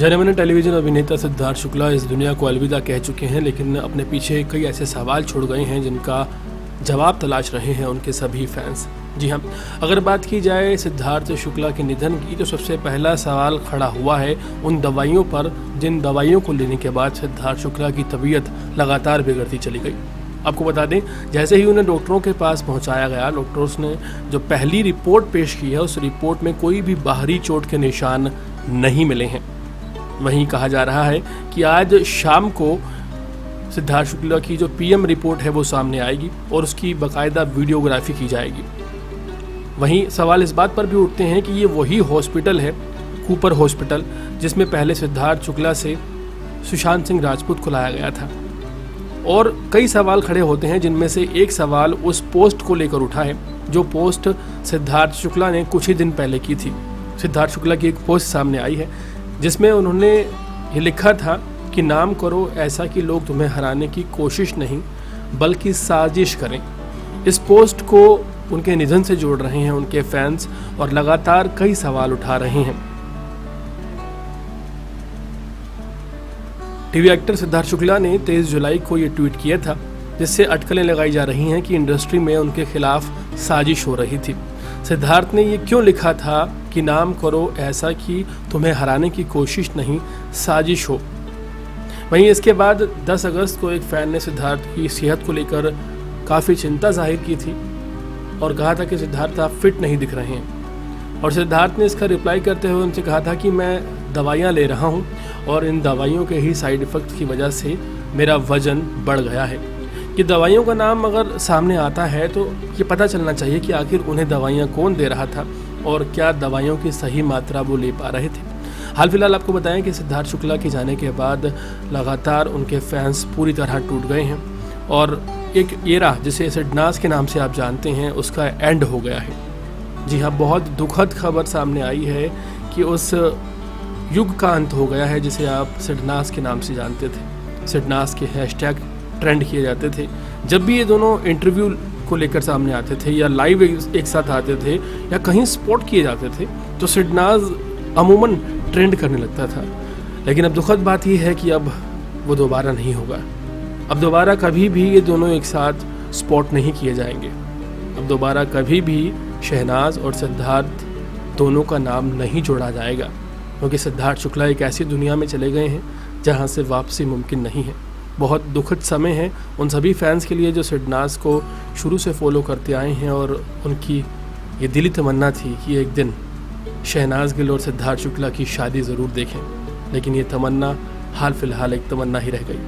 जाने-माने television अभिनेता सिद्धार्थ शुक्ला इस दुनिया को अलविदा कह चुके हैं, लेकिन अपने पीछे कई ऐसे सवाल छोड़ गए हैं जिनका जवाब तलाश रहे हैं उनके सभी फैंस। जी हाँ, अगर बात की जाए सिद्धार्थ शुक्ला के निधन की, तो सबसे पहला सवाल खड़ा हुआ है उन दवाइयों पर जिन दवाइयों को लेने के बाद सिद्धार्थ शुक्ला की तबीयत लगातार बिगड़ती चली गई। आपको बता दें, जैसे ही उन्हें डॉक्टरों के पास पहुंचाया गया, डॉक्टर्स ने जो पहली रिपोर्ट पेश की है, उस रिपोर्ट में कोई भी बाहरी चोट के निशान नहीं मिले हैं। वहीं कहा जा रहा है कि आज शाम को सिद्धार्थ शुक्ला की जो पीएम रिपोर्ट है वो सामने आएगी और उसकी बाकायदा वीडियोग्राफी की जाएगी। वहीं सवाल इस बात पर भी उठते हैं कि ये वही हॉस्पिटल है, कूपर हॉस्पिटल, जिसमें पहले सिद्धार्थ शुक्ला से सुशांत सिंह राजपूत को लाया गया था। और कई सवाल खड़े होते हैं, जिनमें से एक सवाल उस पोस्ट को लेकर उठा है जो पोस्ट सिद्धार्थ शुक्ला ने कुछ ही दिन पहले की थी। सिद्धार्थ शुक्ला की एक पोस्ट सामने आई है जिसमें उन्होंने ये लिखा था कि नाम करो ऐसा कि लोग तुम्हें हराने की कोशिश नहीं बल्कि साजिश करें। इस पोस्ट को उनके निधन से जोड़ रहे हैं उनके फैंस और लगातार कई सवाल उठा रहे हैं। टीवी एक्टर सिद्धार्थ शुक्ला ने 23 जुलाई को ये ट्वीट किया था, जिससे अटकलें लगाई जा रही हैं कि इंडस्ट्री में उनके खिलाफ साजिश हो रही थी। सिद्धार्थ ने ये क्यों लिखा था कि नाम करो ऐसा कि तुम्हें हराने की कोशिश नहीं, साजिश हो। वहीं इसके बाद 10 अगस्त को एक फ़ैन ने सिद्धार्थ की सेहत को लेकर काफ़ी चिंता जाहिर की थी और कहा था कि सिद्धार्थ आप फिट नहीं दिख रहे हैं। और सिद्धार्थ ने इसका रिप्लाई करते हुए उनसे कहा था कि मैं दवाइयाँ ले रहा हूँ और इन दवाइयों के ही साइड इफ़ेक्ट की वजह से मेरा वज़न बढ़ गया है। कि दवाइयों का नाम अगर सामने आता है तो ये पता चलना चाहिए कि आखिर उन्हें दवाइयाँ कौन दे रहा था और क्या दवाइयों की सही मात्रा वो ले पा रहे थे। हाल फिलहाल आपको बताएं कि सिद्धार्थ शुक्ला के जाने के बाद लगातार उनके फैंस पूरी तरह टूट गए हैं और एक एरा जिसे सिडनास के नाम से आप जानते हैं उसका एंड हो गया है। जी हाँ, बहुत दुखद खबर सामने आई है कि उस युग का अंत हो गया है जिसे आप सिडनास के नाम से जानते थे। सिडनास के हैशटैग ट्रेंड किए जाते थे। जब भी ये दोनों इंटरव्यू को लेकर सामने आते थे या लाइव एक साथ आते थे या कहीं स्पॉट किए जाते थे, तो सिडनास अमूमन ट्रेंड करने लगता था। लेकिन अब दुखद बात ही है कि अब वो दोबारा नहीं होगा। अब दोबारा कभी भी ये दोनों एक साथ स्पॉट नहीं किए जाएंगे। अब दोबारा कभी भी शहनाज और सिद्धार्थ दोनों का नाम नहीं जोड़ा जाएगा, क्योंकि सिद्धार्थ शुक्ला एक ऐसी दुनिया में चले गए हैं जहाँ से वापसी मुमकिन नहीं है। बहुत दुखद समय है उन सभी फैंस के लिए जो सिडनास को शुरू से फॉलो करते आए हैं और उनकी ये दिली तमन्ना थी कि एक दिन शहनाज गिल और सिद्धार्थ शुक्ला की शादी ज़रूर देखें, लेकिन ये तमन्ना हाल फिलहाल एक तमन्ना ही रह गई।